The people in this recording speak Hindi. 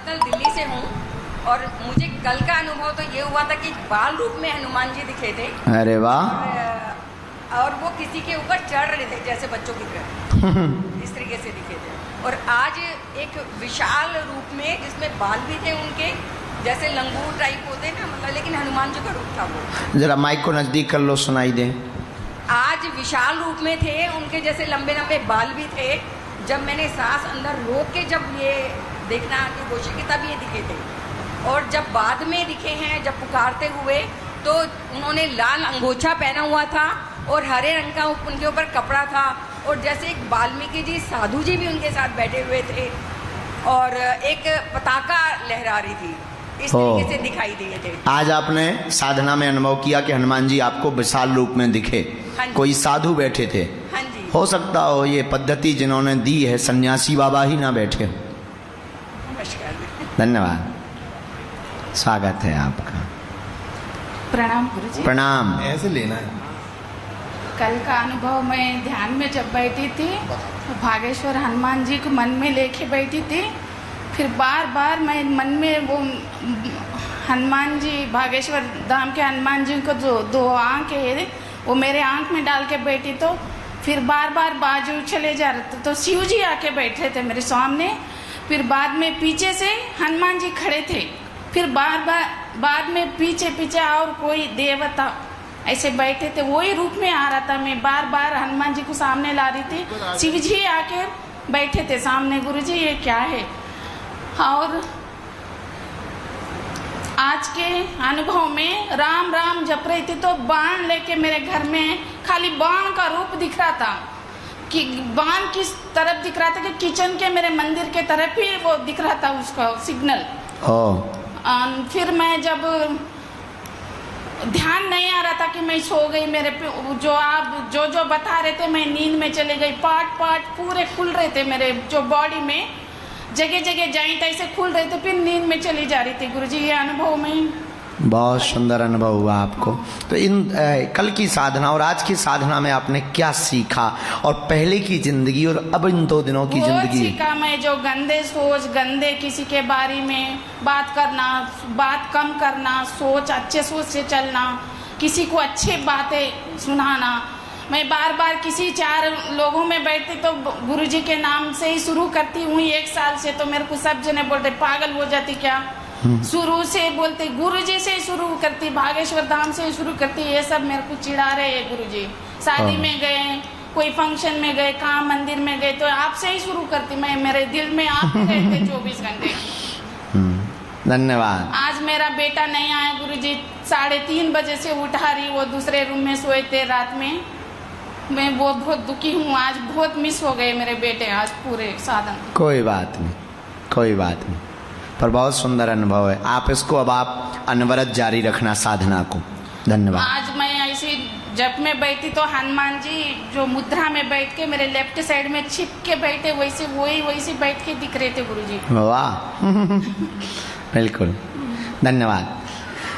ओरिजिनल दिल्ली से हूँ और मुझे कल का अनुभव तो ये हुआ था कि बाल रूप में हनुमान जी दिखे थे। अरे वाह। और वो किसी के ऊपर चढ़ रहे थे जैसे बच्चों की तरह इस तरीके से दिखे थे। और आज एक विशाल रूप में जिसमें बाल भी थे उनके, जैसे लंगूर टाइप होते हैं ना, मतलब, लेकिन हनुमान जी का रूप था वो। जरा माइक को नजदीक कर लो, सुनाई दे। आज विशाल रूप में थे उनके, जैसे लंबे लंबे बाल भी थे। जब मैंने सांस अंदर रोक के जब ये देखना की कोशिश की तब ये दिखे थे। और जब बाद में दिखे हैं, जब पुकारते हुए, तो उन्होंने लाल अंगोछा पहना हुआ था और हरे रंग का उनके ऊपर कपड़ा था। और जैसे एक वाल्मीकि जी साधु जी भी उनके साथ बैठे हुए थे और एक पताका लहरा रही थी, इस तरीके से दिखाई दिए थे। आज आपने साधना में अनुभव किया कि हनुमान जी आपको विशाल रूप में दिखे। हाँ जी। कोई साधु बैठे थे। हाँ जी। हो सकता हो ये पद्धति जिन्होंने दी है सन्यासी बाबा ही ना बैठे हो। नमस्कार। धन्यवाद, स्वागत है आपका। प्रणाम गुरुजी। प्रणाम। ऐसे लेना है। कल का अनुभव, मैं ध्यान में जब बैठी थी तो भागेश्वर हनुमान जी को मन में लेके बैठी थी। फिर बार बार मैं मन में वो हनुमान जी, भागेश्वर धाम के हनुमान जी को जो दो आँख है वो मेरे आँख में डाल के बैठी, तो फिर बार बार बाजू चले जा रहे थे तो शिव जी आके बैठे थे मेरे सामने। फिर बाद में पीछे से हनुमान जी खड़े थे। फिर बाद में पीछे पीछे और कोई देवता ऐसे बैठे थे, वही रूप में आ रहा था। मैं बार बार हनुमान जी को सामने ला रही थी, शिव जी आके बैठे थे सामने। गुरुजी ये क्या है? और आज के अनुभव में राम राम जप रही थी तो बाण लेके मेरे घर में खाली बाण का रूप दिख रहा था कि बाण किस तरफ दिख रहा था कि किचन के मेरे मंदिर के तरफ ही वो दिख रहा था उसका सिग्नल। फिर मैं जब ध्यान नहीं आ रहा था कि मैं सो गई, मेरे पे जो आप जो बता रहे थे मैं नींद में चले गई। पार्ट पूरे खुल रहे थे मेरे जो बॉडी में, जगह जगह जॉइंट ऐसे खुल रहे थे, फिर नींद में चली जा रही थी। गुरुजी ये अनुभव में बहुत सुंदर अनुभव हुआ आपको। तो इन कल की साधना और आज की साधना में आपने क्या सीखा, और पहले की जिंदगी और अब इन 2 दिनों की जिंदगी? सीखा मैं, जो गंदे सोच, गंदे किसी के बारे में बात करना, बात कम करना, सोच अच्छे सोच से चलना, किसी को अच्छे बातें सुनाना। मैं बार बार किसी 4 लोगों में बैठती तो गुरुजी के नाम से ही शुरू करती हूँ। 1 साल से तो मेरे को सब जने बोलते पागल हो जाती क्या, शुरू से बोलते गुरुजी से शुरू करती, भागेश्वर धाम से शुरू करती। ये सब मेरे को चिढ़ा रहे हैं गुरुजी। शादी में गए, कोई फंक्शन में गए, कहाँ मंदिर में गए तो आपसे ही शुरू करती मैं। मेरे दिल में आप रहते 24 घंटे। धन्यवाद। आज मेरा बेटा नहीं आया गुरुजी, 3:30 बजे से उठा रही, वो दूसरे रूम में सोए थे रात में। मैं बहुत दुखी हूँ, आज बहुत मिस हो गए मेरे बेटे आज पूरे साधन। कोई बात नहीं, कोई बात नहीं, पर बहुत सुंदर अनुभव है। आप इसको अब आप अनवरत जारी रखना साधना को। धन्यवाद। आज मैं ऐसी जब में बैठी तो हनुमान जी जो मुद्रा में बैठ के मेरे लेफ्ट साइड में छिप के बैठे, वैसे बैठ के दिख रहे थे गुरुजी। वाह बिल्कुल, धन्यवाद।